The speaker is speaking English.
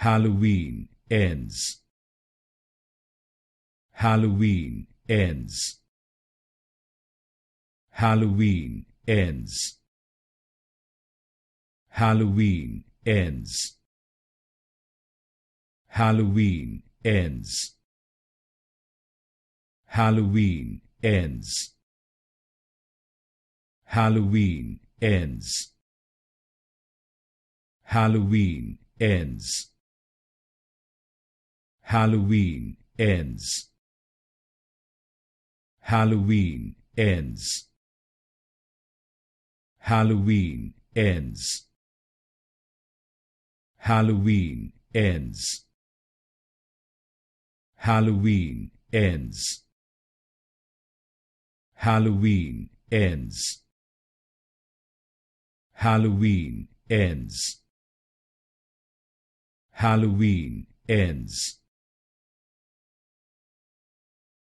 Halloween ends. Halloween ends. Halloween ends. Halloween ends. Halloween ends. Halloween ends. Halloween ends. Halloween ends. Halloween ends. Halloween ends. Halloween ends. Halloween ends. Halloween ends. Halloween ends. Halloween ends. Halloween ends.